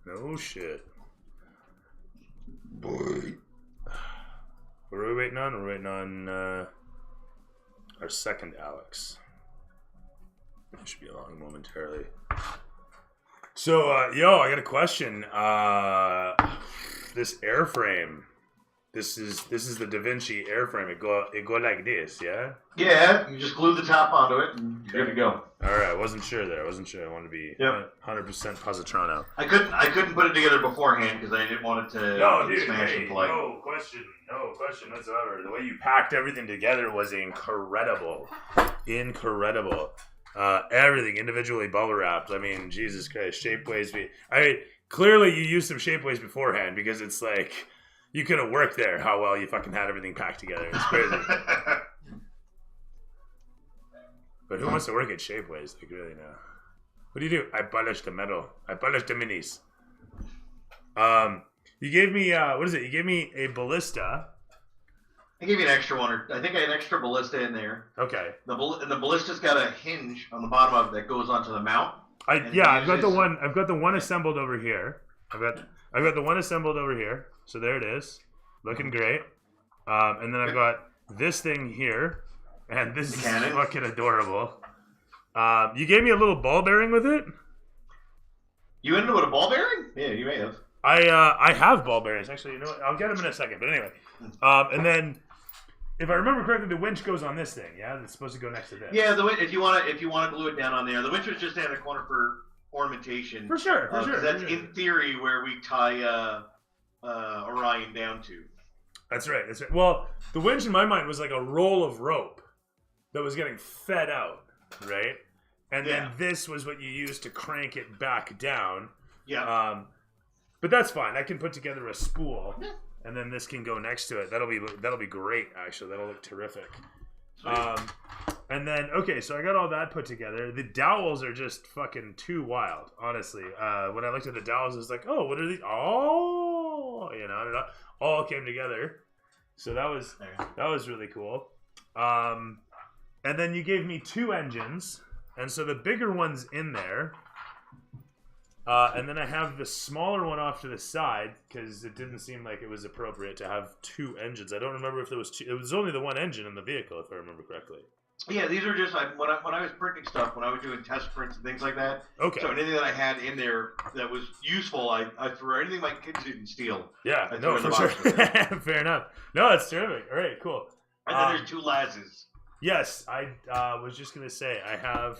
No shit. Boy. What are we waiting on? We're waiting on our second Alex. It should be along momentarily. So, yo, I got a question. This airframe. This is the Da Vinci airframe. It go like this, yeah? Yeah, you just glue the top onto it and you're good to go. All right, I wasn't sure there. I wasn't sure. I wanted to be 100% positrano. I couldn't put it together beforehand because I didn't want it to smash into like. No question whatsoever. The way you packed everything together was incredible. Everything individually bubble wrapped. I mean, Jesus Christ, Shapeways. Clearly you used some Shapeways beforehand because it's like you could have worked there. How well you fucking had everything packed together. It's crazy. But who wants to work at Shapeways? Like, really, no. What do you do? I polished the metal. I polished the minis. You gave me, what is it? You gave me a ballista. I gave you an extra one. I think I had an extra ballista in there. Okay. The ballista's got a hinge on the bottom of it that goes onto the mount. I've got the one assembled over here. I've got the one assembled over here. So there it is. Looking great. And then I've got this thing here. And this is fucking adorable. You gave me a little ball bearing with it? You ended up with a ball bearing? Yeah, you may have. I have ball bearings. Actually, you know what? I'll get them in a second. But anyway. And then, if I remember correctly, the winch goes on this thing, yeah? It's supposed to go next to this. Yeah, if you want to glue it down on there. The winch was just down the corner for ornamentation. For sure. That's in theory where we tie Orion down to. That's right. Well, the winch in my mind was like a roll of rope that was getting fed out, right? And then this was what you used to crank it back down. Yeah. But that's fine. I can put together a spool, and then this can go next to it. That'll be great. Actually, that'll look terrific. And then so I got all that put together. The dowels are just fucking too wild, honestly. When I looked at the dowels, I was like, oh, what are these? Oh, it all came together. So that was really cool. And then you gave me 2 engines, and so the bigger one's in there. And then I have the smaller one off to the side because it didn't seem like it was appropriate to have 2 engines. I don't remember if there was 2. It was only the one engine in the vehicle, if I remember correctly. Yeah, these are just when I was printing stuff, when I was doing test prints and things like that. Okay. So anything that I had in there that was useful, I threw. Anything my kids didn't steal. Yeah, no, for sure. Fair enough. No, that's terrific. All right, cool. And then there's 2 Lazes. Yes, I was just gonna say I have.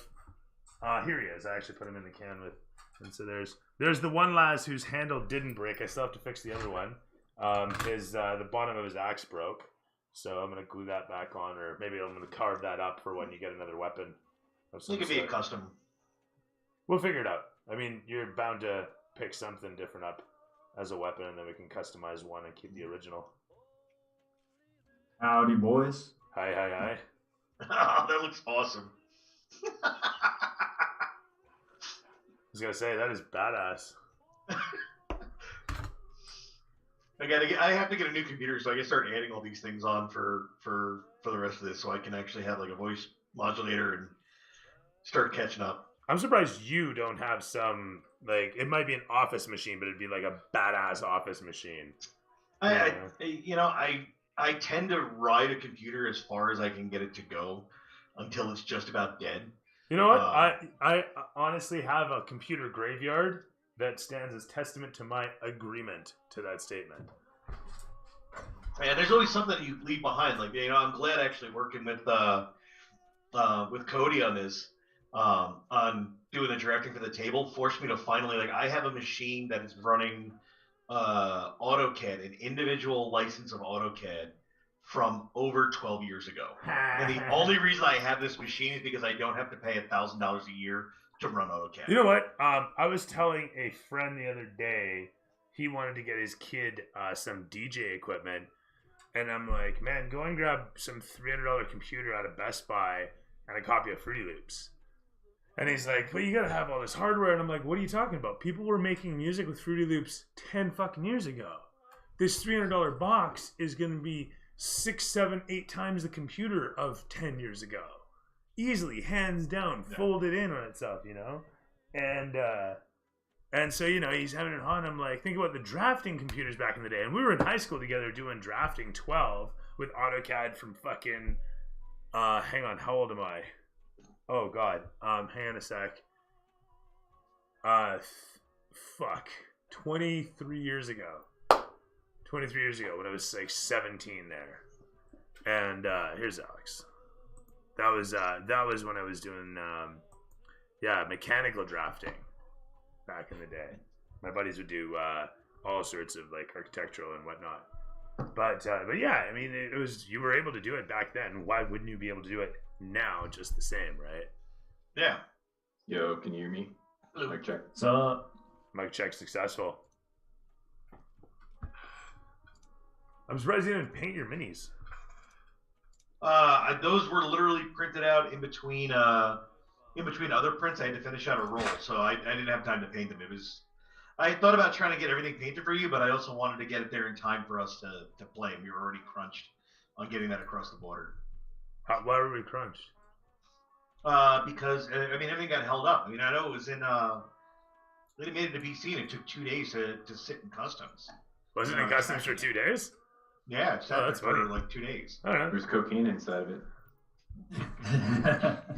Here he is. I actually put him in the can with. And so there's the one Laz whose handle didn't break. I still have to fix the other one. The bottom of his axe broke, so I'm gonna glue that back on, or maybe I'm gonna carve that up for when you get another weapon. It could be a custom. We'll figure it out. I mean, you're bound to pick something different up as a weapon, and then we can customize one and keep the original. Howdy, boys. Hi. Oh, that looks awesome. I was gonna say that is badass. I have to get a new computer, so I can start adding all these things on for the rest of this, so I can actually have like a voice modulator and start catching up. I'm surprised you don't have some, like, it might be an office machine, but it'd be like a badass office machine. I tend to ride a computer as far as I can get it to go until it's just about dead. You know what? I honestly have a computer graveyard that stands as testament to my agreement to that statement. Yeah, there's always something that you leave behind. Like, I'm glad actually working with Cody on this, on doing the directing for the table, forced me to finally, I have a machine that is running AutoCAD, an individual license of AutoCAD from over 12 years ago. And the only reason I have this machine is because I don't have to pay $1,000 a year to run AutoCAD. You know what? I was telling a friend the other day, he wanted to get his kid some DJ equipment. And I'm like, man, go and grab some $300 computer out of Best Buy and a copy of Fruity Loops. And he's like, well, you gotta have all this hardware. And I'm like, what are you talking about? People were making music with Fruity Loops 10 fucking years ago. This $300 box is gonna be 6, 7, 8 times the computer of 10 years ago. Easily, hands down, folded in on itself, And And so, he's having it on. I'm like, think about the drafting computers back in the day. And we were in high school together doing drafting 12 with AutoCAD from fucking, hang on, how old am I? Oh, God. Hang on a sec. 23 years ago. 23 years ago when I was like 17 there. And here's Alex. That was when I was doing, mechanical drafting. Back in the day, my buddies would do all sorts of like architectural and whatnot. But yeah, I mean, it was, you were able to do it back then. Why wouldn't you be able to do it now? Just the same, right? Yeah. Yo, can you hear me? Mic check. What's up? Mic check successful. I'm surprised you didn't paint your minis. Those were literally printed out in between other prints. I had to finish out a roll, so I didn't have time to paint them. I thought about trying to get everything painted for you, but I also wanted to get it there in time for us to play. We were already crunched on getting that across the border. Why were we crunched? Because everything got held up. I know it was in they made it to BC and it took 2 days to sit in customs. Was it in customs for 2 days? Yeah, it sat that's for funny. like 2 days. I don't know. There's cocaine inside of it.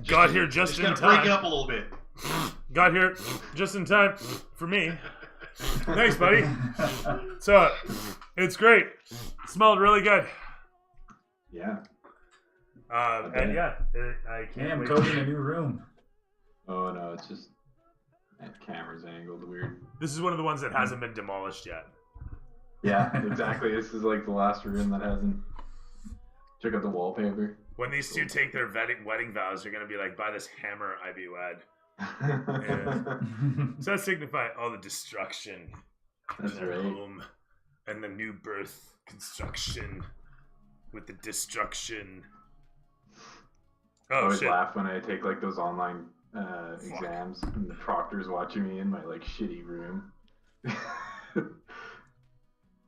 Got here just in gotta time. break it up a little bit. Got here just in time for me. Thanks, buddy. So it's great. It smelled really good. Yeah. And yeah, I can't Damn, wait. Code's in a new room. Oh no, it's just that camera's angled weird. This is one of the ones that hasn't been demolished yet. Yeah, exactly. This is like the last room that hasn't. Check out the wallpaper. When these two take their wedding vows, they're going to be like, by this hammer I be wed. So that signify all the destruction That's in their right. home and the new birth construction with the destruction. I Oh, always shit. laugh when I take like those online exams and the proctor's watching me in my like shitty room.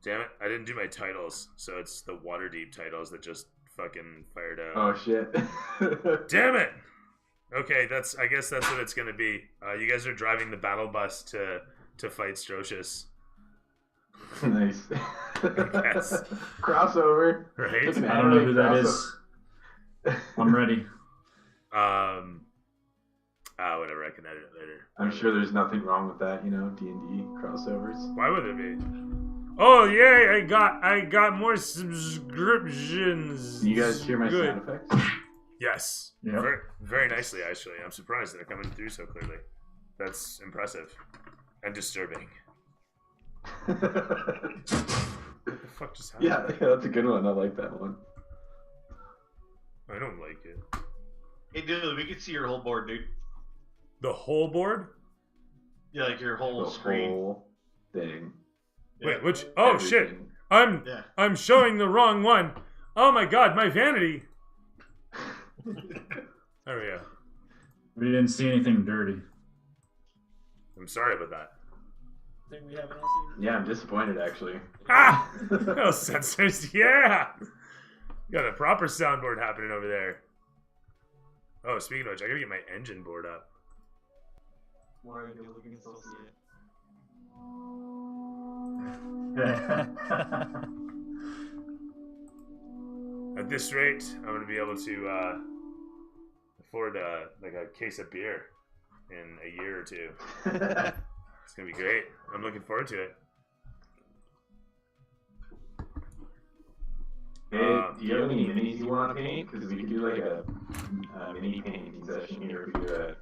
Damn it. I didn't do my titles, so it's the Waterdeep titles that just fucking fired out. Oh shit. Damn it! Okay, I guess that's what it's gonna be. You guys are driving the battle bus to fight Stroxius. Nice. Yes. Crossover. Right? It's an I don't know anime who that crossover. is. I'm ready. Whatever, I can edit it later. I'm sure there's nothing wrong with that, D&D crossovers. Why would there be? Oh yay! I got more subscriptions. Can you guys hear my Good. sound effects? Yes. Yep. Very, very nicely, actually. I'm surprised they're coming through so clearly. That's impressive and disturbing. What the fuck just happened? Yeah, that's a good one. I like that one. I don't like it. Hey, dude, we can see your whole board, dude. The whole board? Yeah, like your whole The screen. whole thing. Wait, which? Oh shit! Everything. I'm showing the wrong one. Oh my god, my vanity. There we go. We didn't see anything dirty. I'm sorry about that. Thing we haven't all seen. Yeah, I'm disappointed actually. Ah! No censors. Yeah! Got a proper soundboard happening over there. Oh, speaking of which, I gotta get my engine board up. Why are you looking so see it? At this rate, I'm gonna be able to afford like a case of beer in a year or two. It's gonna be great. I'm looking forward to it. Hey, do you have any minis you want to paint? Because we could do like a mini painting session here. We do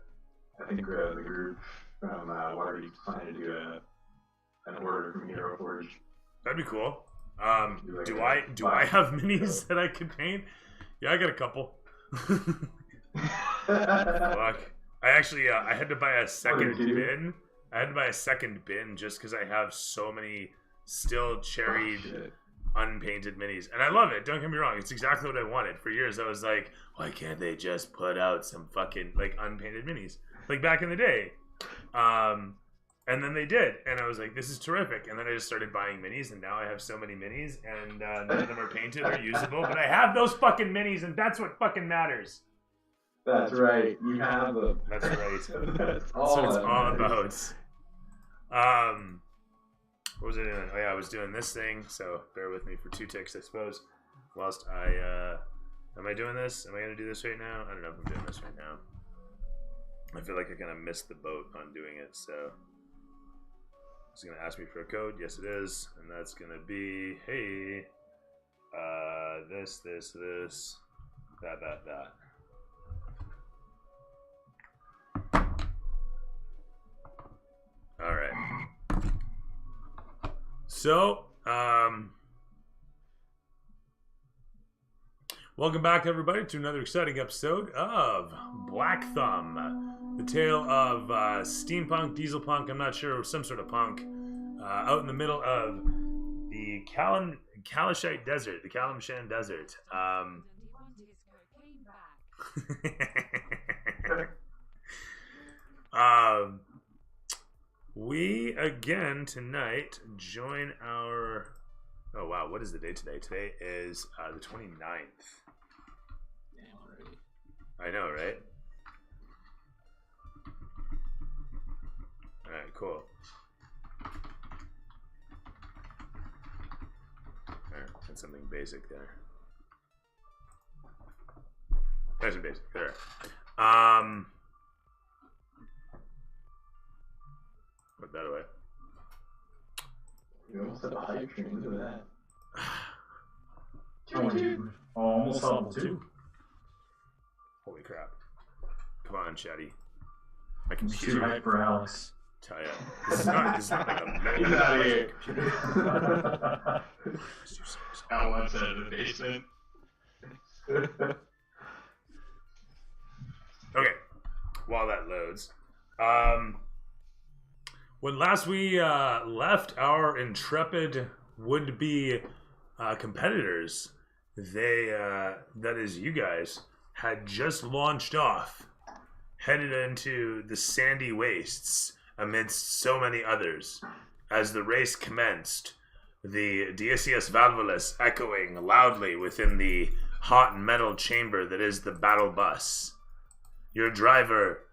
I think the group from Waterdeep planning to do an order from Hero Forge. That'd be cool. Like Do a I box. have minis that I could paint? Yeah, I got a couple. Fuck. I actually I had to buy a second did you? bin. I had to buy a second bin just because I have so many still cherried, Shit. unpainted minis, and I love it. Don't get me wrong; it's exactly what I wanted. For years, I was like, why can't they just put out some fucking like unpainted minis, like back in the day? And then they did, and I was like, this is terrific. And then I just started buying minis, and now I have so many minis, and none of them are painted or usable. But I have those fucking minis, and that's what fucking matters. That's right. You have them. That's right. That's That's all what it's that all matters. about. What was I doing? Oh yeah, I was doing this thing. So bear with me for 2 ticks, I suppose. Whilst I am I doing this? Am I gonna do this right now? I don't know if I'm doing this right now. I feel like I kind of missed the boat on doing it. So it's gonna ask me for a code. Yes, it is, and that's gonna be hey, this, that. All right. So, welcome back, everybody, to another exciting episode of Black Thumb, the tale of steampunk, diesel punk, I'm not sure, some sort of punk, out in the middle of the Kalashite Desert, the Kalamshan Desert. We again tonight join our. Oh wow, what is the date today? Today is the 29th. Damn, already. I know, right? Alright, cool. Alright, that's something basic there. There's some basic there. Put that away. You almost have a hype train. Look at that. Almost level 2. Holy crap. Come on, Chatty. My It's too computer. hype for Alex. Tell ya. This is not like a Get out of here. Al wants out of the basement. Okay. While that loads. When last we left our intrepid would-be competitors, they, that is you guys, had just launched off, headed into the sandy wastes amidst so many others. As the race commenced, the Diesius Valvulus echoing loudly within the hot metal chamber that is the battle bus. Your driver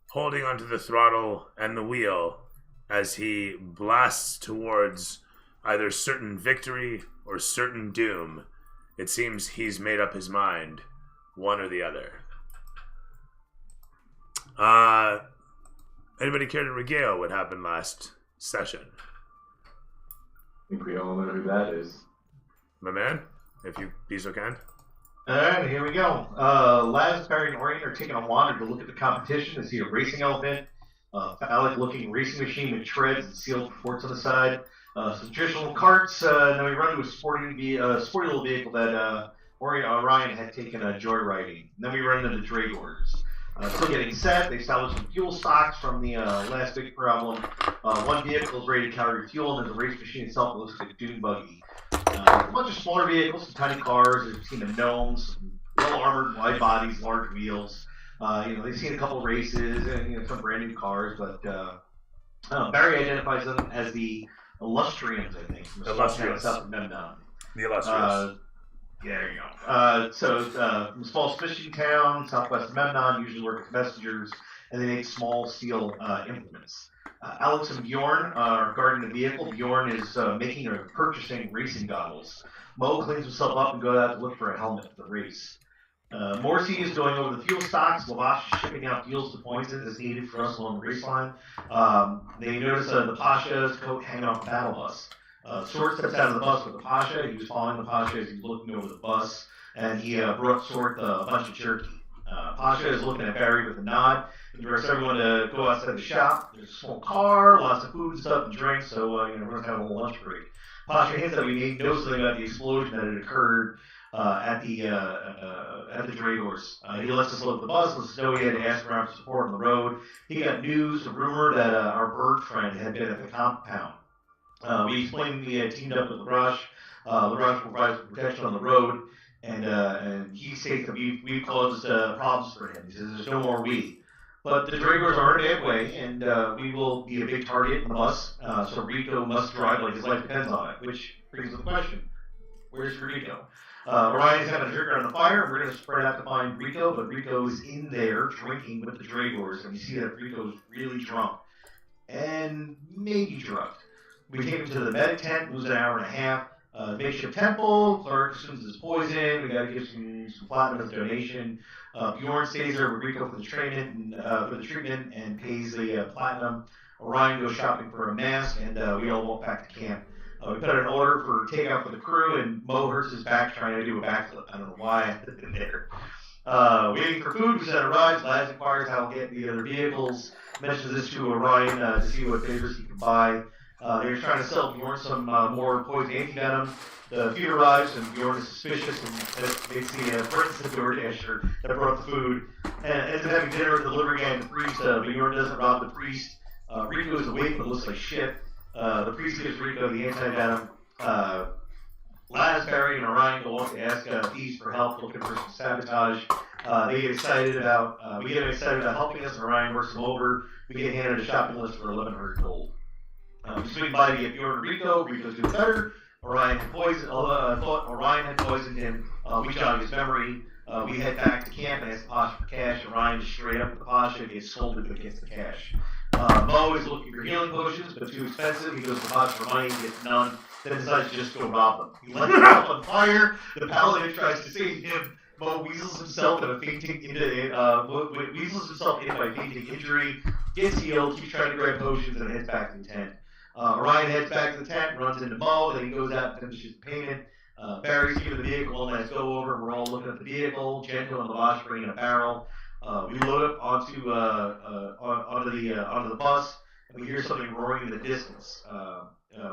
holding onto the throttle and the wheel as he blasts towards either certain victory or certain doom. It seems he's made up his mind, one or the other. Anybody care to regale what happened last session? I think we all know who that is. My man, if you be so kind. Alright, here we go. Laz, Barry, and Orient are taking a wander to look at the competition to see a racing elephant, phallic-looking racing machine with treads and sealed forts on the side, some traditional carts, and then we run into a sporty little vehicle that Orion had taken joyriding. And then we run into the Dragors. Still getting set. They established some fuel stocks from the last big problem. One vehicle is ready to carry fuel, and then the race machine itself looks like a dune buggy. A bunch of smaller vehicles, some tiny cars. They've seen the gnomes, well-armored, wide bodies, large wheels. They've seen a couple races and some brand new cars, but Barry identifies them as the Illustrians, I think. From Illustrious. South of Memnon. The illustrious. Yeah, there you go. From a small fishing town, southwest of Memnon, usually work as messengers, and they make small steel implements. Alex and Bjorn are guarding the vehicle. Bjorn is making or purchasing racing goggles. Mo cleans himself up and goes out to look for a helmet for the race. Morrissey is going over the fuel stocks. Lavash is shipping out fuels to points as needed for us along the race line. They notice the Pasha's coat hanging off the battle bus. Sword steps out of the bus with the Pasha. He was following the Pasha as he was looking over the bus, and he brought Sword a bunch of jerky. Pasha is looking at Barry with a nod. He directs everyone to go outside the shop. There's a small car, lots of food and stuff and drinks, so everyone's having a little lunch break. Pasha hints that we know something about the explosion that had occurred at the Dragors. He lets us load the bus, lets us know he had to ask around for support on the road. He got news, a rumor that our bird friend had been at the compound. We explained we had teamed up with LaRoche. LaRoche provides protection on the road, and he states that we've caused problems for him. He says there's no more we. But the Dragors are in a way, and we will be a big target in the bus, so Rico must drive like his life depends on it, which brings up the question, where's Rico? Orion's having a trigger on the fire, and we're going to spread out to find Rico, but Rico's in there drinking with the Dragors, and we see that Rico's really drunk. and maybe drugged. We take him to the medic tent, lose an hour and a half. Makeshift temple, Clark assumes it's poison. We gotta give some platinum as a donation. Bjorn stays there with Rico for the treatment and pays the platinum. Orion goes shopping for a mask, and we all walk back to camp. We put out an order for takeout for the crew, and Mo hurts his back trying to do a backflip. I don't know why. There. Waiting for food, Lucetta arrives. Laz inquires how to get the other vehicles. Mentions this to Orion to see what favors he can buy. They're trying to sell Bjorn some more poison anti-venom. The feud arrives, and Bjorn is suspicious, and makes the prince the DoorDasher that brought the food. And ends up having dinner with the delivery guy and the priest. Bjorn doesn't rob the priest. Rico is awake but looks like shit. The priest gives Rico the anti-venom. Laz, Barry, and Orion go off to ask Thieves for help, looking for some sabotage. We get excited about helping us, and Orion works them over. We get handed a shopping list for 1,100 gold. We swing by to get Bjorn and Rico. Rico's doing better. Orion had poisoned. Thought Orion had poisoned him. We jog his memory. We head back to camp and ask the Pasha for cash. Orion just straight up with the Pasha gets scolded but gets the cash. Mo is looking for healing potions, but too expensive. He goes to the Pasha for money, gets none. Then decides to just go rob them. He lights himself on fire. The paladin tries to save him. Mo weasels himself in a fainting by fainting injury. Gets healed. Keeps trying to grab potions and heads back to the tent. Orion heads back to the tent, runs into Mo, then he goes out and finishes the payment. Barry's given the vehicle one last go over. We're all looking at the vehicle. Jenko and Lavash bring in a barrel. We load up onto the bus, and we hear something roaring in the distance.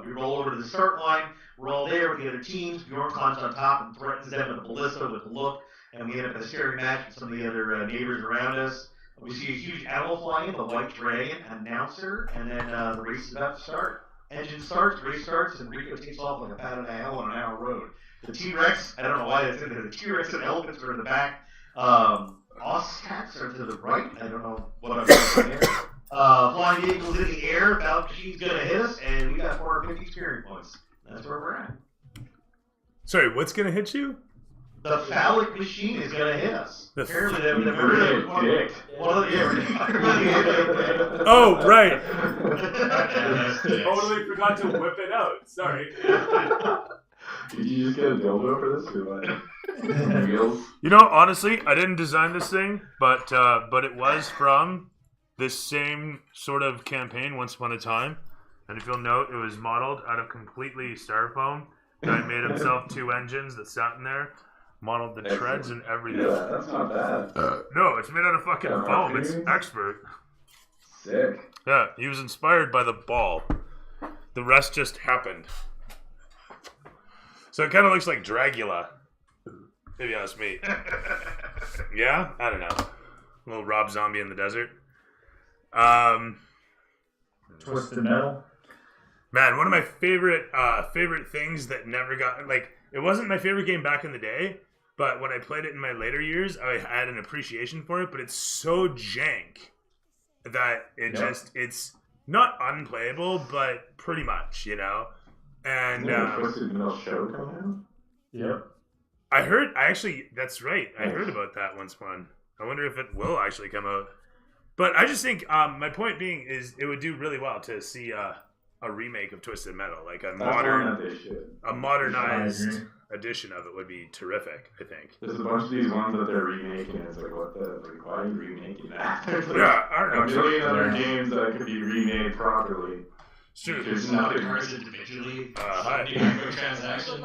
We roll over to the start line. We're all there with the other teams. Bjorn climbs on top and threatens them with a ballista with a look, and we end up in a scary match with some of the other neighbors around us. We see a huge animal flying in, the white dragon, announcer, and then the race is about to start. Engine starts, race starts, and Rico takes off like a bat out of hell on an hour road. The T-Rex, I don't know why that's in there, the T-Rex and elephants are in the back. Oscats are to the right. I don't know what I'm doing there. Flying vehicles in the air, Valve Machine's gonna hit us, and we got 450 experience points. That's where we're at. Sorry, what's gonna hit you? The phallic machine is gonna hit us. Apparently, Oh, right. Totally forgot to whip it out. Sorry. Did you just get a dildo for this or what? Wheels? You know, honestly, I didn't design this thing, but it was from this same sort of campaign once upon a time. And if you'll note, it was modeled out of completely styrofoam. Guy made himself 2 engines that sat in there, modeled the treads and everything. Yeah, that's not bad. No, it's made out of fucking foam. It's expert. Sick. Yeah, he was inspired by the ball. The rest just happened. So it kind of looks like Dragula. If you ask me. Yeah? I don't know. A little Rob Zombie in the desert. Twisted Metal. Man, one of my favorite things that never got, like, it wasn't my favorite game back in the day, but when I played it in my later years, I had an appreciation for it, but it's so jank that it's not unplayable, but pretty much, you know? And, Twisted Metal show coming out? Yep. That's right. I heard about that once upon. I wonder if it will actually come out. But I just think, my point being is it would do really well to see a remake of Twisted Metal, like a modernized edition of it would be terrific, I think. There's a bunch of these ones that they're remaking, and it's like, why are you remaking that? There's like Yeah, I don't know. a million other games that could be remade properly. Shoot. There's nothing. Cards individually. Hi. Microtransactions.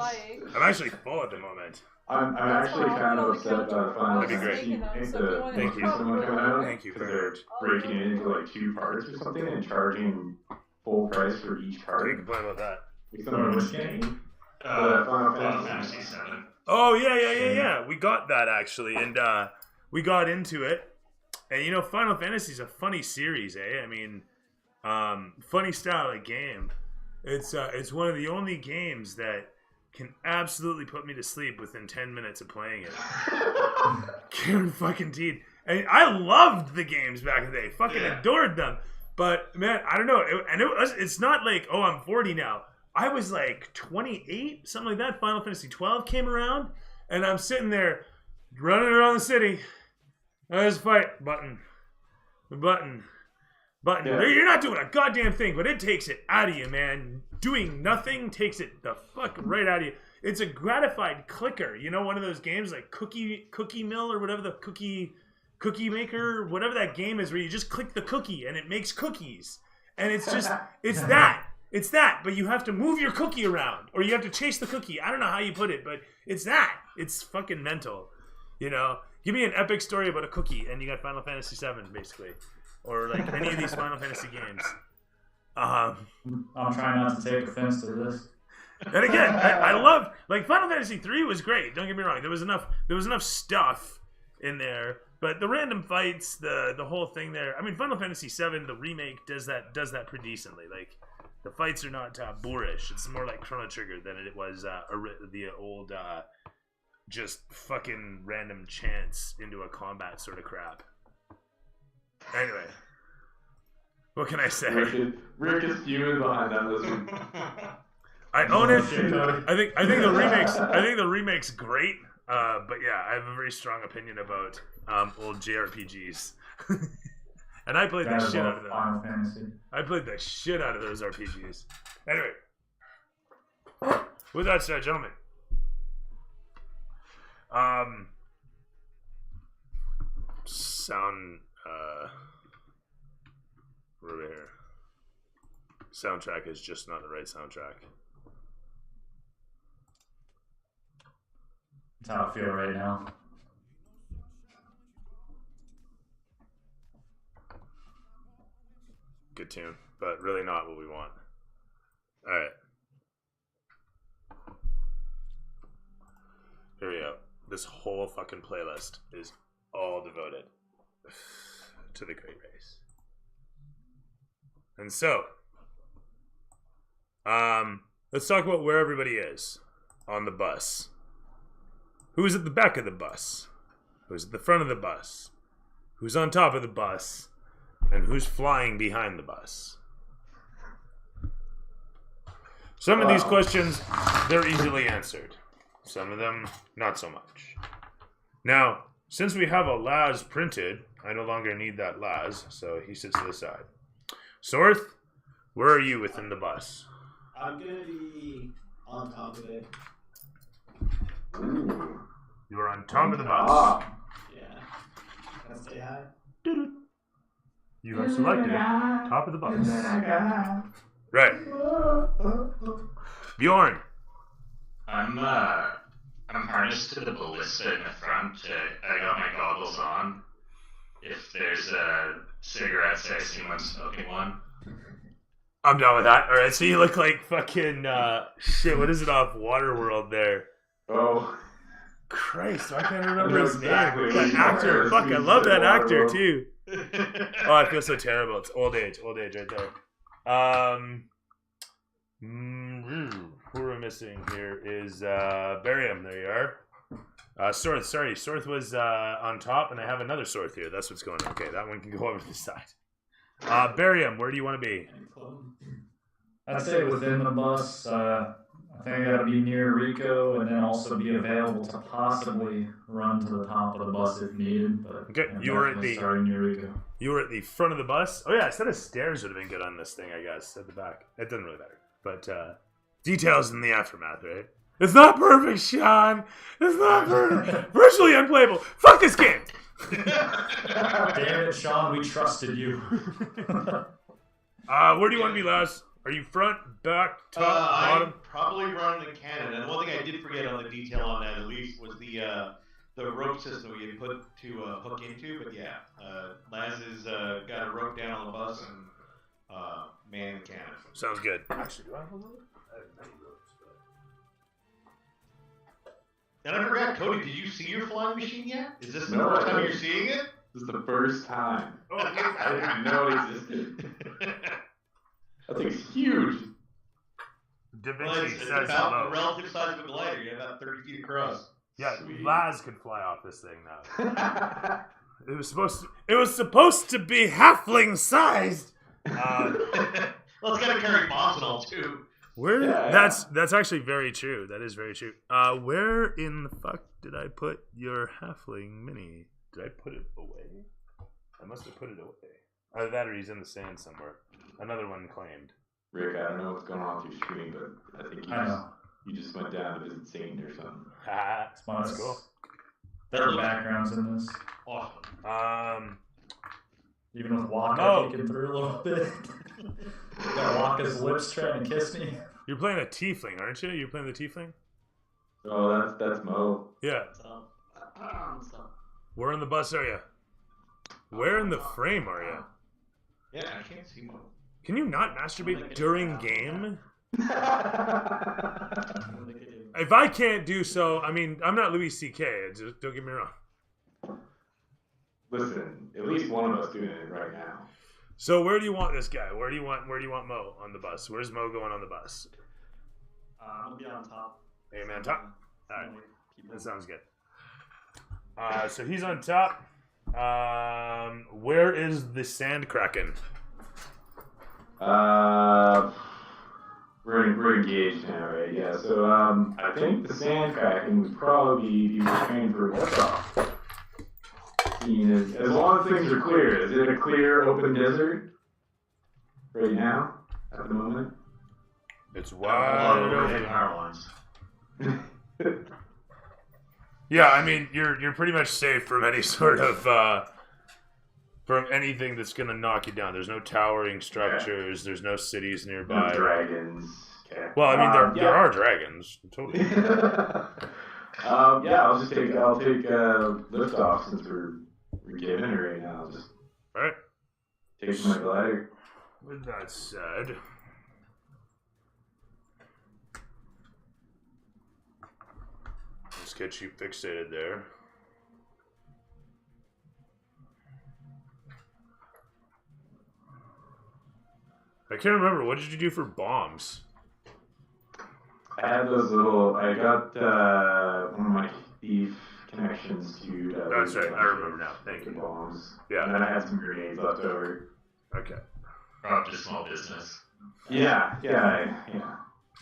I'm actually full at the moment. I'm actually kind of upset about Final That'd be great. Fantasy. Thank you. Someone coming out. Thank you Because very they're much. breaking it into like 2 parts or something and charging full price for each We card. can play about that. It's not Which game? Final Final Fantasy. Fantasy 7. Oh, yeah. We got that, actually, and we got into it. And, you know, Final Fantasy is a funny series, eh? I mean, funny style of game. It's one of the only games that can absolutely put me to sleep within 10 minutes of playing it. Guaranteed. And I loved the games back in the day. Fucking adored them. But, man, I don't know. It's not like, oh, I'm 40 now. I was like 28, something like that. Final Fantasy 12 came around, and I'm sitting there running around the city. There's a fight. Button. Button. Yeah. You're not doing a goddamn thing, but it takes it out of you, man. Doing nothing takes it the fuck right out of you. It's a gratified clicker. You know, one of those games like Cookie Mill or whatever, the cookie maker, whatever that game is, where you just click the cookie and it makes cookies. And it's just, it's that. It's that, but you have to move your cookie around, or you have to chase the cookie. I don't know how you put it, but it's that. It's fucking mental. You know? Give me an epic story about a cookie, and you got Final Fantasy VII, basically. Or, like, any of these Final Fantasy games. I'm trying not to take offense to this. And again, I love, like, Final Fantasy 3 was great. Don't get me wrong. There was enough stuff in there, but the random fights, the whole thing there. I mean, Final Fantasy VII, the remake, does that pretty decently. Like, the fights are not boorish. It's more like Chrono Trigger than it was the old just fucking random chance into a combat sort of crap. Anyway, what can I say? Rick is fuming behind that listen. I own it. I think the remake's great. But yeah, I have a very strong opinion about old JRPGs. And I played the shit out of them. Final Fantasy. I played the shit out of those RPGs. Anyway, with that said, gentlemen, sound over here. Soundtrack is just not the right soundtrack. That's how I feel right now. Good tune, but really not what we want. Alright. Here we go. This whole fucking playlist is all devoted to the Great Race. And so, let's talk about where everybody is on the bus. Who's at the back of the bus? Who's at the front of the bus? Who's on top of the bus? And who's flying behind the bus? Some of these questions, they're easily answered. Some of them, not so much. Now, since we have a Laz printed, I no longer need that Laz, so he sits to the side. Sorth, where are you within the bus? I'm gonna be on top of it. Ooh. You are on top of the bus. Yeah. Can I stay high? You are selected top of the bus. Right. Bjorn. I'm harnessed to the ballista in the front. I got my goggles on. If there's cigarettes, I assume I'm smoking one. I'm down with that. Alright, so you look like fucking, shit, what is it off Waterworld there? Oh. Christ, I can't remember his Exactly. name. That actor, fuck, I love that actor too. Oh, I feel so terrible. It's old age right there. Who we're missing here is Barium. There you are. Sorth, sorry. Sorth was on top, and I have another Sorth here. That's what's going on. Okay, that one can go over to the side. Barium, where do you want to be? I'd say within the bus. I think I gotta be near Rico, and then also be available to possibly run to the top of the bus if needed. But Okay, I'm you were at definitely the starting near Rico. You were at the front of the bus. Oh yeah, a set of stairs would have been good on this thing, I guess, at the back. It doesn't really matter. But details in the aftermath, right? It's not perfect, Sean. It's not perfect. Virtually unplayable. Fuck this game. Damn it, Sean, we trusted you. Where do you want to be, Laz? Are you front, back, top, bottom? I'm probably running the cannon. And one thing I did forget on the detail on that, at least, was the rope system we had put to hook into. But yeah, Laz has got a rope down on the bus and man the cannon. Sounds good. Actually, do I have a rope? I have many ropes. And I forgot, Cody, did you see your flying machine yet? Is this the No, first I time you're haven't. seeing it? This is the first time. Oh, I didn't know it existed. That thing's huge. Da Well, Vinci it's says about hello. the relative size of a glider. You're about 30 feet across. Yeah, Sweet. Laz could fly off this thing now. It was supposed to be halfling sized. Well, it's got to carry bombs and all, too. Where? Yeah. That's actually very true. That is very true. Where in the fuck did I put your halfling mini? Did I put it away? I must have put it away. Either that or he's in the sand somewhere. Another one claimed. Rick, I don't know what's going on with your stream, but I think you just went down to visit Saint or something. That's cool. There are backgrounds in this. Awesome. Even with Waka peeking through a little bit. Got Waka's lips trying to kiss me. You're playing a tiefling, aren't you? You're playing the tiefling? Oh, that's Mo. Yeah. Where in the bus are you? Where in the frame are you? Yeah, I can't see Mo. Can you not masturbate during game? If I can't do so, I mean, I'm not Louis C.K. Just don't get me wrong. Listen, at least one of us doing it right now. So where do you want this guy? Where do you want Mo on the bus? Where's Mo going on the bus? I'm gonna be on top. Hey, man, top. All right, that sounds good. So he's on top. Where is the sand kraken? We're engaged now, right? Yeah. So I think the sand kraken would probably be trained for liftoff. As long as things are clear, is it a clear open desert right now at the moment? It's wide open. Power lines. Yeah, I mean you're pretty much safe from any sort of from anything that's gonna knock you down. There's no towering structures. There's no cities nearby. No dragons. Okay. Well, I mean there are dragons. Totally. Yeah, I'll take liftoff since we're giving it right now. I'll just All right. take my glider. With that said, let's get you fixated there. I can't remember. What did you do for bombs? I had those little. I got one of my thief connections to. That's right. I remember now. Thank you. Bombs. Yeah. And then I had some grenades left over. Okay. Probably small business. Yeah.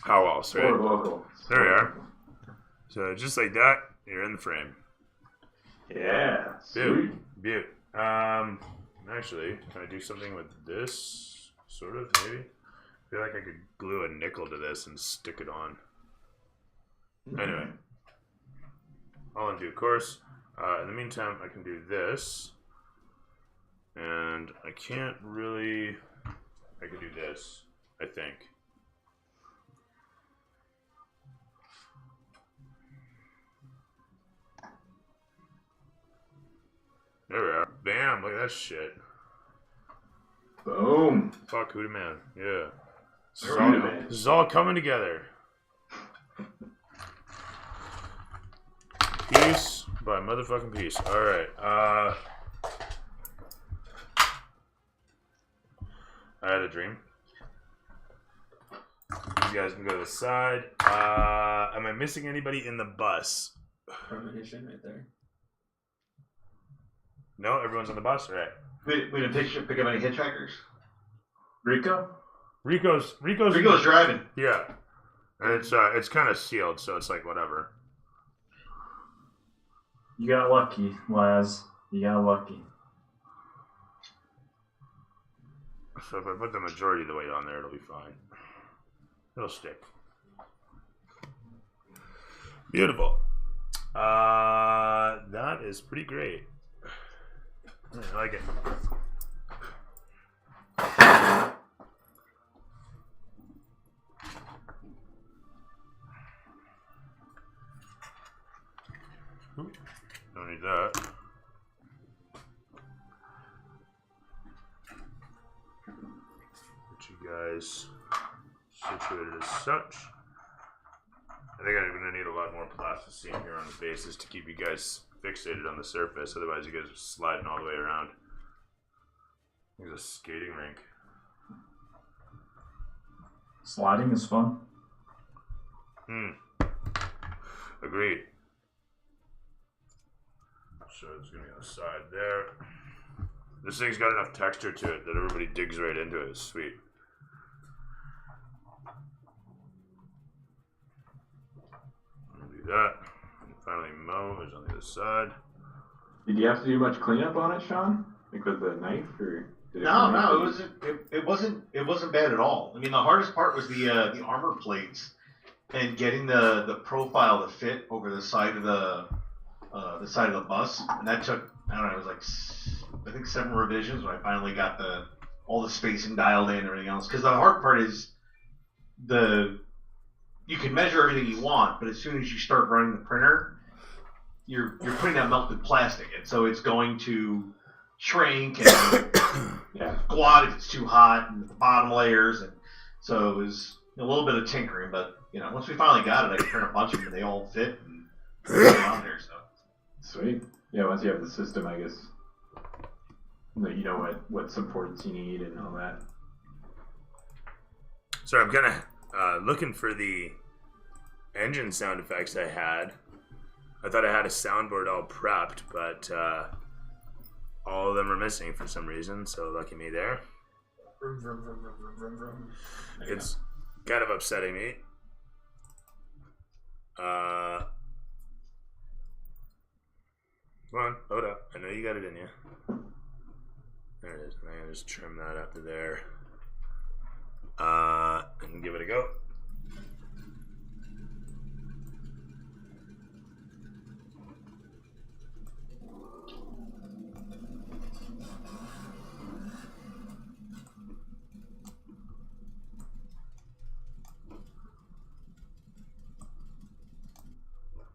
How else, right? Or local. There we are. So just like that, you're in the frame. Yeah. Sweet. Beaut. Actually, can I do something with this? Sort of, maybe. I feel like I could glue a nickel to this and stick it on. Anyway, all in due course. In the meantime, I can do this, and I can't really. I could do this, I think. There we are. Bam! Look at that shit. Boom. Fuck, who the man? Yeah. Man. This is all coming together. Peace by motherfucking peace. Alright, I had a dream. You guys can go to the side. Am I missing anybody in the bus? Premonition right there. No, everyone's on the bus? Alright. We didn't pick up any hitchhikers. Rico? Rico's driving. Yeah. And it's kind of sealed, so it's like whatever. You got lucky, Laz. You got lucky. So if I put the majority of the weight on there, it'll be fine. It'll stick. Beautiful. That is pretty great. I like it. Don't need that. Get you guys situated as such. I think I'm going to need a lot more plasticine here on the bases to keep you guys fixated on the surface. Otherwise, you guys are sliding all the way around. There's a skating rink. Sliding is fun. Agreed. So it's going to be on the side there. This thing's got enough texture to it that everybody digs right into it. It's sweet. I'll do that. And finally, Mo is on the other side. Did you have to do much cleanup on it, Sean? Like with the knife, or No, it wasn't bad at all. I mean, the hardest part was the armor plates and getting the profile to fit over the side of the bus, and that took, I don't know, it was like I think 7 revisions when I finally got all the spacing dialed in and everything else. Because the hard part is you can measure everything you want, but as soon as you start running the printer, you're putting that melted plastic, and so it's going to shrink and go out if it's too hot, and the bottom layers, and so it was a little bit of tinkering. But once we finally got it, I could print a bunch of them, and they all fit and put it on there. So sweet. Yeah, once you have the system, I guess you know what supports you need and all that. So I'm kind of looking for the engine sound effects I had. I thought I had a soundboard all prepped, but all of them are missing for some reason, so lucky me there. It's kind of upsetting me. Come on, load up. I know you got it in you. There it is. I'm gonna just trim that up to there. And give it a go.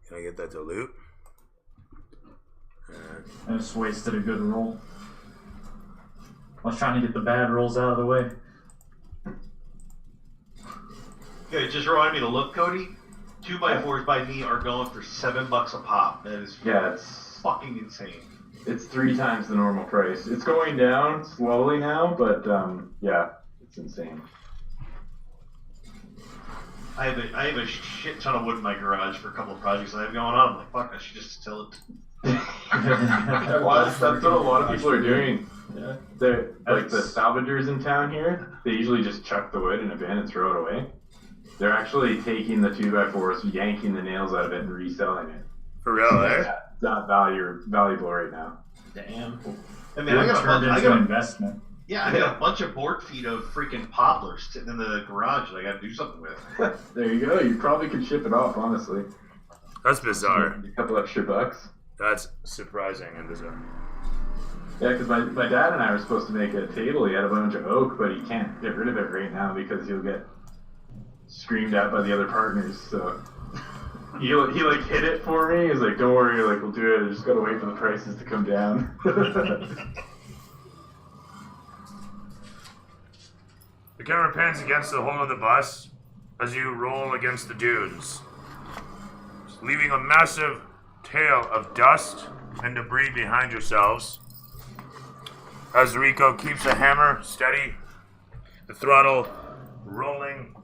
Can I get that to loop? I just wasted a good roll. I was trying to get the bad rolls out of the way. Yeah, it just reminded me to look, Cody. 2x4s by me are going for $7 a pop. That is it's fucking insane. It's 3 times the normal price. It's going down slowly now, but it's insane. I have a shit ton of wood in my garage for a couple of projects I have going on. I'm like, fuck, I should just sell it. That's what a lot of people are doing. Yeah. They're like the salvagers in town here. They usually just chuck the wood in a bin and throw it away. They're actually taking the 2x4s, yanking the nails out of it, and reselling it. For real, eh? It's not valuable right now. Damn. I mean, I got an investment. Yeah, I got a bunch of board feet of freaking poplars sitting in the garage that I got to do something with. There you go. You probably could ship it off, honestly. That's bizarre. A couple extra bucks. That's surprising and bizarre. Yeah, because my dad and I were supposed to make a table. He had a bunch of oak, but he can't get rid of it right now because he'll get screamed at by the other partners. So he like hit it for me. He's like, "Don't worry, like we'll do it. I just gotta wait for the prices to come down." The camera pans against the hull of the bus as you roll against the dunes, leaving a massive tail of dust and debris behind yourselves. As Rico keeps the hammer steady, the throttle rolling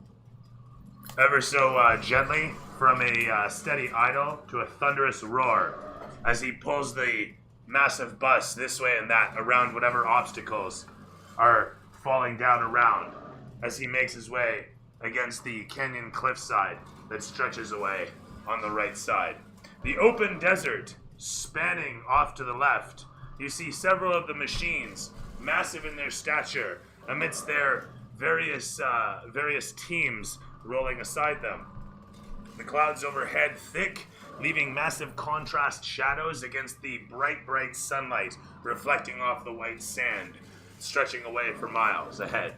ever so gently from a steady idle to a thunderous roar as he pulls the massive bus this way and that around whatever obstacles are falling down around as he makes his way against the canyon cliffside that stretches away on the right side. The open desert spanning off to the left. You see several of the machines, massive in their stature, amidst their various teams rolling aside them. The clouds overhead thick, leaving massive contrast shadows against the bright sunlight reflecting off the white sand, stretching away for miles ahead.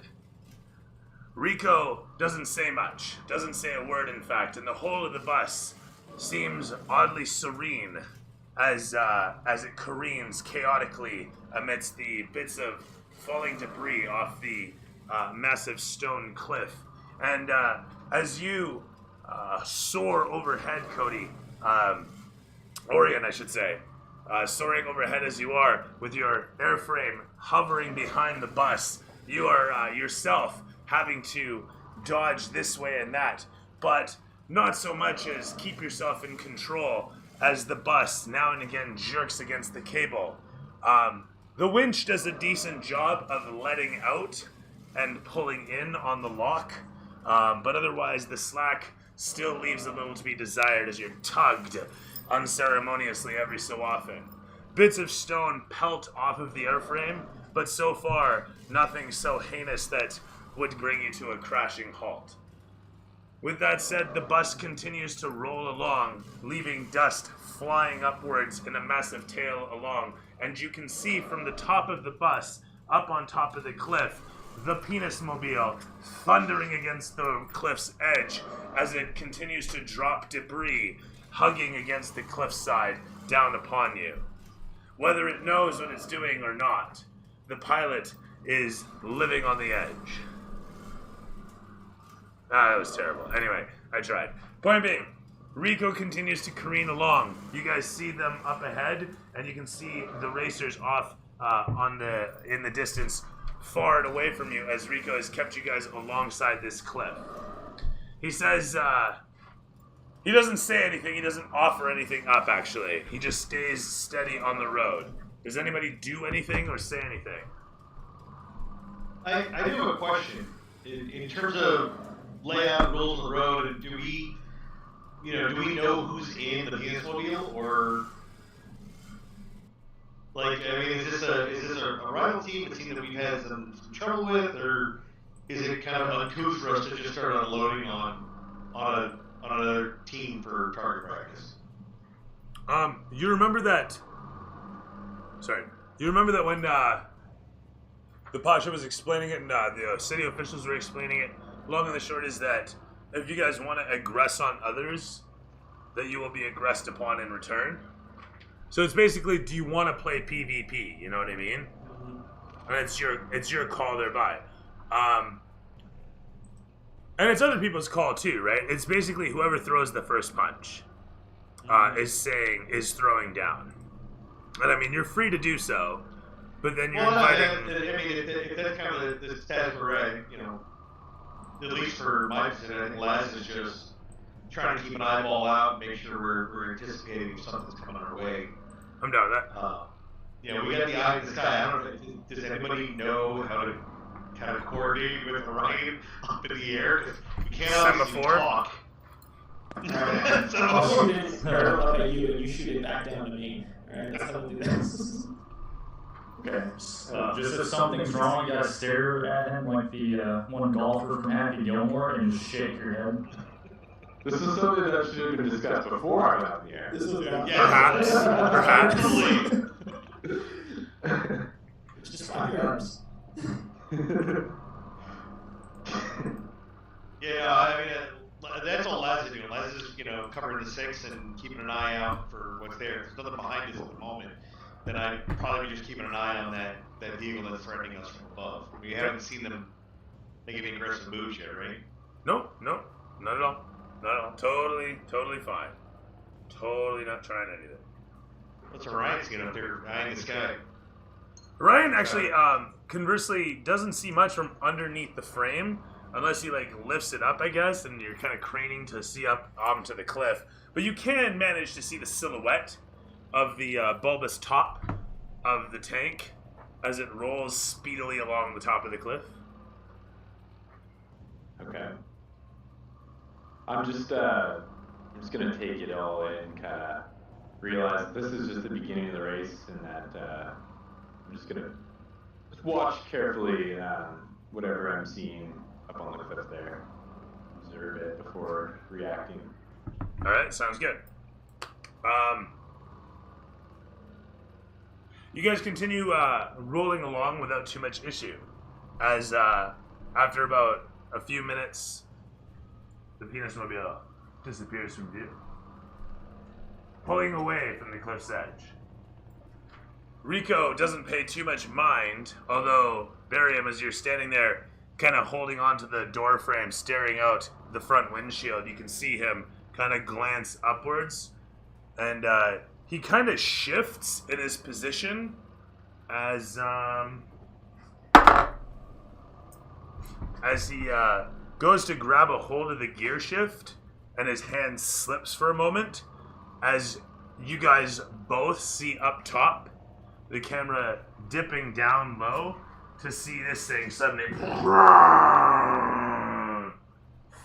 Rico doesn't say much, doesn't say a word in fact, and the whole of the bus seems oddly serene as it careens chaotically amidst the bits of falling debris off the massive stone cliff. And as you soar overhead, Cody, Orion I should say, soaring overhead as you are with your airframe hovering behind the bus, you are yourself having to dodge this way and that, but not so much as keep yourself in control as the bus now and again jerks against the cable. The winch does a decent job of letting out and pulling in on the lock, but otherwise the slack still leaves a little to be desired as you're tugged unceremoniously every so often. Bits of stone pelt off of the airframe but so far, nothing so heinous that would bring you to a crashing halt. With that said, the bus continues to roll along, leaving dust flying upwards in a massive tail along, and you can see from the top of the bus, up on top of the cliff, the penis mobile thundering against the cliff's edge as it continues to drop debris, hugging against the cliffside down upon you. Whether it knows what it's doing or not, the pilot is living on the edge. That was terrible. Anyway, I tried. Point being, Rico continues to careen along. You guys see them up ahead, and you can see the racers off in the distance, far and away from you, as Rico has kept you guys alongside this cliff. He says, he doesn't say anything, he doesn't offer anything up, actually. He just stays steady on the road. Does anybody do anything or say anything? I do have a question. In terms of layout, rules of the road, and do we know who's in the penis mobile, or like, I mean, is this a rival team, a team that we've had some trouble with, or is it kind of uncouth for us to just start unloading on another team for target practice? You remember that? Sorry, you remember that when the Pasha was explaining it, and the city officials were explaining it. Long and the short is that if you guys want to aggress on others, that you will be aggressed upon in return. So it's basically, do you want to play PvP? You know what I mean? And it's your call thereby. And it's other people's call too, right? It's basically whoever throws the first punch is throwing down. And I mean, you're free to do so, but then you're inviting. I mean, if that's kind of the status we're at, at least for my position, I think Laz is just trying to keep an eyeball out, make sure we're anticipating if something's coming our way. I'm down with that. We got the eye in the sky. I don't know. Does anybody know how to kind of coordinate with Orion up in the air? Because we can't obviously talk. I'll shoot it up at you, and you shoot it back down to me. Alright, that's how we'll do this. Okay. Just if something's wrong, you gotta stare at him like the one golfer from Happy Gilmore and just shake your head. This is something that should have been discussed before I got in the air. This is Perhaps. just flap your arms. That's all Laz is doing. Laz is, covering the six and keeping an eye out for what's there. There's nothing behind us at the moment. Then I'd probably be just keeping an eye on that vehicle that's threatening us from above. We haven't seen them make any aggressive moves yet, right? No, not at all. Not at all. Totally fine. Totally not trying anything. What's Orion's getting up there eyeing the sky? Ryan actually, conversely, doesn't see much from underneath the frame, unless he lifts it up, I guess, and you're kind of craning to see up onto the cliff. But you can manage to see the silhouette of the bulbous top of the tank as it rolls speedily along the top of the cliff. Okay. I'm just gonna take it all in, kind of realize this is just the beginning of the race, and that I'm just gonna watch carefully whatever I'm seeing up on the cliff there. Observe it before reacting. All right, sounds good. You guys continue rolling along without too much issue, as after about a few minutes, the penis mobile disappears from view, pulling away from the cliff's edge. Rico doesn't pay too much mind, although Barium, as you're standing there, kind of holding onto the door frame, staring out the front windshield, you can see him kind of glance upwards, and he kind of shifts in his position as he goes to grab a hold of the gear shift, and his hand slips for a moment as you guys both see up top the camera dipping down low to see this thing suddenly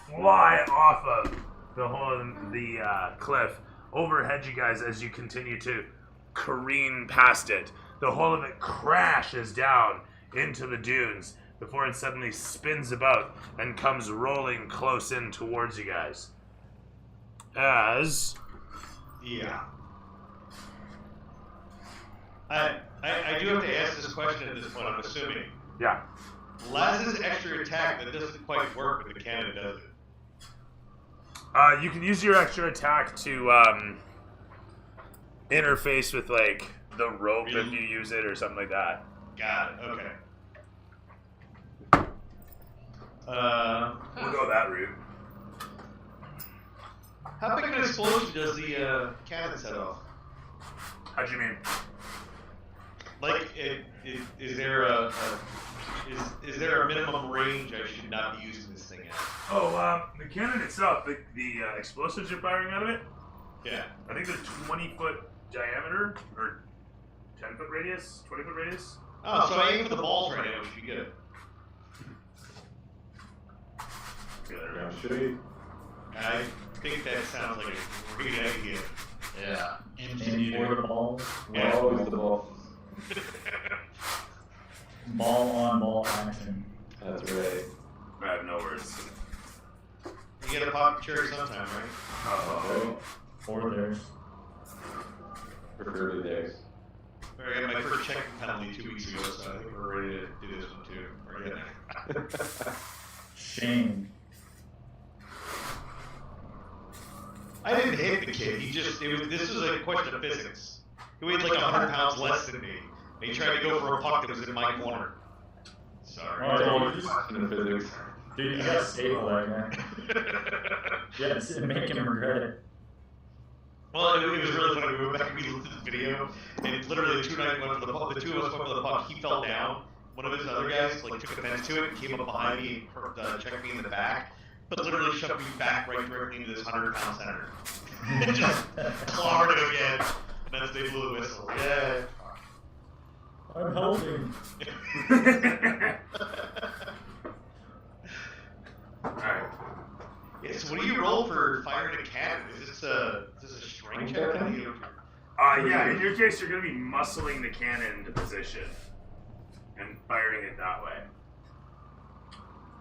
fly off of the whole of the cliff overhead you guys as you continue to careen past it. the whole of it crashes down into the dunes before it suddenly spins about and comes rolling close in towards you guys. As... Yeah. I do have to ask this question at this point, I'm assuming. Yeah. Laz's extra attack, that doesn't quite work with the cannon, does it? You can use your extra attack to interface with, like, the rope if you use it or something like that. Got it, okay. We'll go that route. How big of an explosion does the cannon set off? How do you mean? Like, is there a minimum range I should not be using this thing at? Oh, the cannon itself, the explosives you're firing out of it, Yeah. I think they're 20-foot diameter, or 10-foot radius, 20-foot radius. Oh, so I aim for the balls right now, which would be good. Yeah, should we? I think that sounds like a great idea. Yeah. Aim for the balls. Yeah. Always the ball. Ball on ball action. That's right. I have no words. You gotta pop the cherry sometime, right? Oh. Or theirs. Preferably theirs. I got my first checking penalty 2 weeks ago, so I think we're ready to do this one too. We're getting Shame. I didn't hit the kid. This was a question of physics. He weighed like 100 pounds less than me. And he tried to go for a puck that was in my corner. Sorry. Oh, In physics. dude, you gotta staple that guy. Yeah, make him regret it. Well, it was really funny. We went back and we looked at the video, and literally the two of us went for the puck. He fell down. One of his other guys like took offense to it, came up behind me and checked me in the back, but literally shoved me back right directly into this 100-pound center. Just clobbered him again. And as they blew the whistle. Yeah. I'm helping. Alright. Yeah, so what do you roll for firing a cannon? Is this a strength check? Yeah, in your case, you're going to be muscling the cannon into position and firing it that way.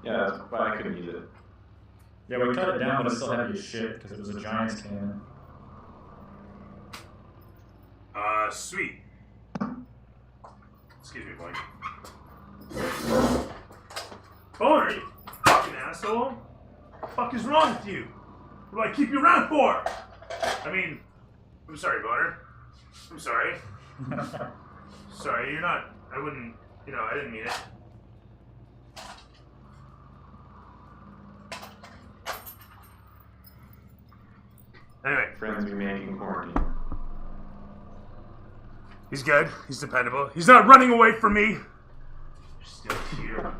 Yeah, that's why I couldn't use it. Yeah, we cut it down, but it still heavy as shit because it was a giant's cannon. Sweet. Excuse me, boy. Boner, you fucking asshole. What the fuck is wrong with you? What do I keep you around for? I mean, I'm sorry, Boner. I'm sorry. Sorry, you're not, I wouldn't, I didn't mean it. Anyway. Friends we make in quarantine. He's good. He's dependable. He's not running away from me. You're still here.